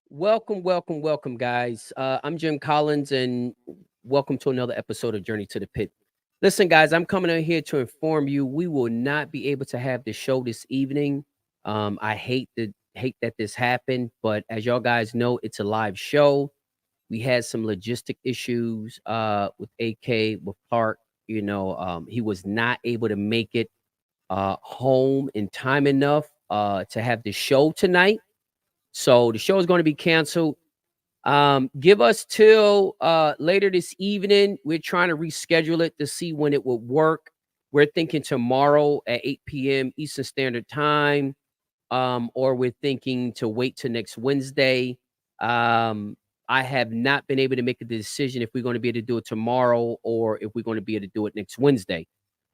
Welcome, guys. I'm Jim Collins, and welcome to another episode of Journey to the Pit. Listen, guys, I'm coming in here to inform you we will not be able to have the show this evening. I hate that this happened, but as y'all guys know, it's a live show. We had some logistic issues with AK with Clark. He was not able to make it home in time enough to have the show tonight. So the show is going to be canceled. Give us till later this evening. We're trying to reschedule it to see when it would work. We're thinking tomorrow at 8 p.m. Eastern Standard Time, or we're thinking to wait till next Wednesday. Um, I have not been able to make a decision if we're going to be able to do it tomorrow or if we're going to be able to do it next Wednesday.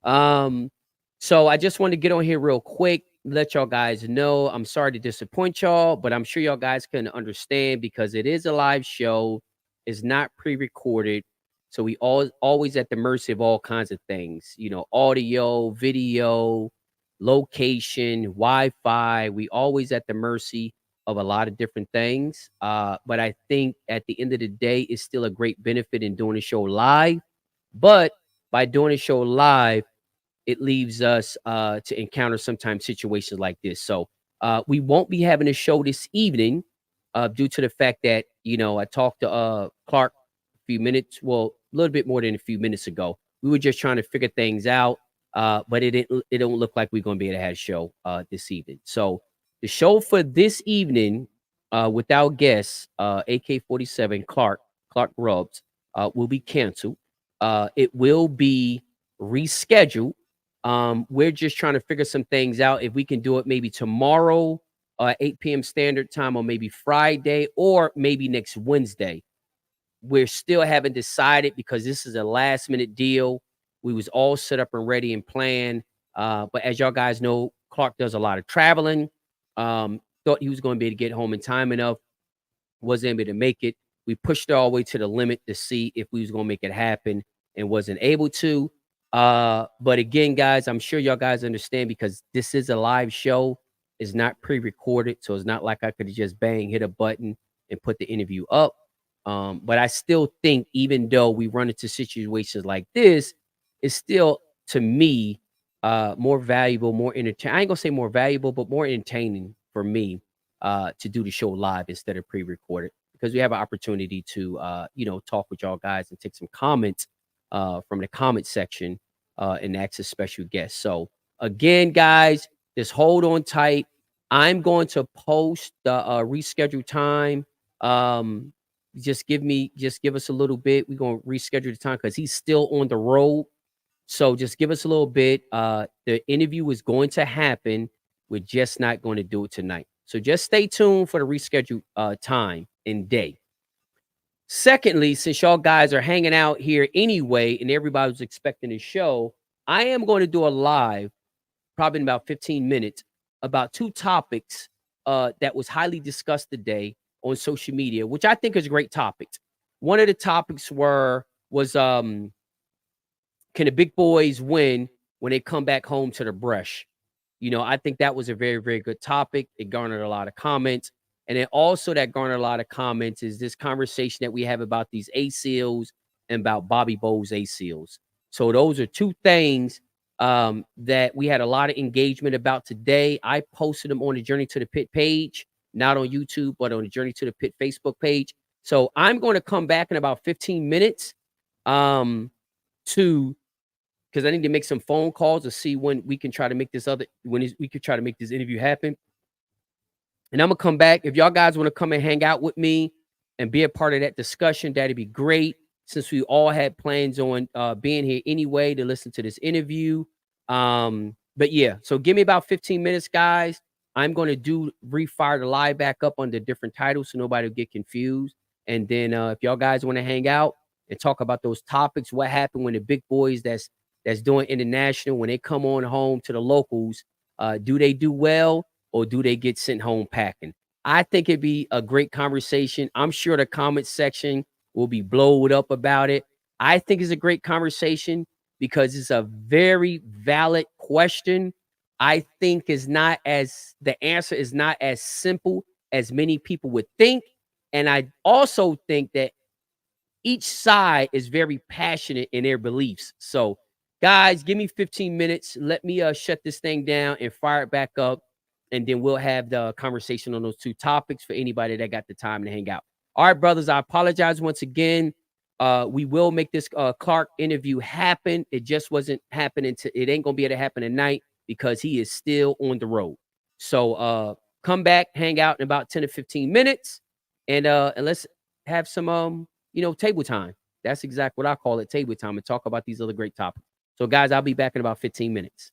Um, so I just want to get on here real quick, let y'all guys know. I'm sorry to disappoint y'all, but I'm sure y'all guys can understand because it is a live show. It's not pre-recorded. So we always at the mercy of all kinds of things, audio, video, location, Wi-Fi. We always at the mercy of a lot of different things. But I think at the end of the day, it's still a great benefit in doing a show live. But by doing a show live, it leaves us to encounter sometimes situations like this. So we won't be having a show this evening due to the fact that, I talked to Clark a few minutes, well, a little bit more than a few minutes ago. We were just trying to figure things out, but it don't look like we're going to be able to have a show this evening. So the show for this evening without guests, AK-47 Clark Grubbs, will be canceled. It will be rescheduled. We're just trying to figure some things out. If we can do it maybe tomorrow, 8 p.m. standard time, or maybe Friday, or maybe next Wednesday. We're still haven't decided because this is a last minute deal. We was all set up and ready and planned. But as y'all guys know, Clark does a lot of traveling. Thought he was going to be able to get home in time enough, wasn't able to make it. We pushed it all the way to the limit to see if we was gonna make it happen and wasn't able to. But again, guys, I'm sure y'all guys understand because this is a live show. It's not pre-recorded, so it's not like I could just bang, hit a button, and put the interview up. But I still think, even though we run into situations like this, it's still to me more valuable, more entertaining. I ain't gonna say more valuable, but more entertaining for me to do the show live instead of pre-recorded because we have an opportunity to talk with y'all guys and take some comments from the comment section and access special guests. So again, guys, just hold on tight. I'm going to post the rescheduled time. Um, just give us a little bit. We're gonna reschedule the time because he's still on the road. So just give us a little bit. The interview is going to happen. We're just not going to do it tonight. So just stay tuned for the rescheduled time and day. Secondly, since y'all guys are hanging out here anyway and everybody was expecting a show, I am going to do a live, probably in about 15 minutes, about two topics that was highly discussed today on social media, which I think is great topics. One of the topics was can the big boys win when they come back home to the brush? I think that was a very, very good topic. It garnered a lot of comments. And then also that garnered a lot of comments is this conversation that we have about these ACLs and about Bobby Bowles ACLs. So those are two things that we had a lot of engagement about today. I posted them on the Journey to the Pit page, not on YouTube, but on the Journey to the Pit Facebook page. So I'm going to come back in about 15 minutes to because I need to make some phone calls to see when we can try to make we could try to make this interview happen. And I'm gonna come back. If y'all guys want to come and hang out with me and be a part of that discussion, that'd be great. Since we all had plans on being here anyway to listen to this interview. But yeah, so give me about 15 minutes, guys. I'm gonna refire the live back up under different titles so nobody will get confused. And then if y'all guys want to hang out and talk about those topics, what happened when the big boys that's doing international, when they come on home to the locals, do they do well or do they get sent home packing? I think it'd be a great conversation. I'm sure the comment section will be blowed up about it. I think it's a great conversation because it's a very valid question. I think the answer is not as simple as many people would think. And I also think that each side is very passionate in their beliefs. So, guys, give me 15 minutes. Let me shut this thing down and fire it back up. And then we'll have the conversation on those two topics for anybody that got the time to hang out. All right, brothers. I apologize once again. We will make this Clark interview happen. It just wasn't happening it ain't gonna be able to happen tonight because he is still on the road. So come back, hang out in about 10 to 15 minutes, and let's have some table time. That's exactly what I call it, table time, and talk about these other great topics. So, guys, I'll be back in about 15 minutes.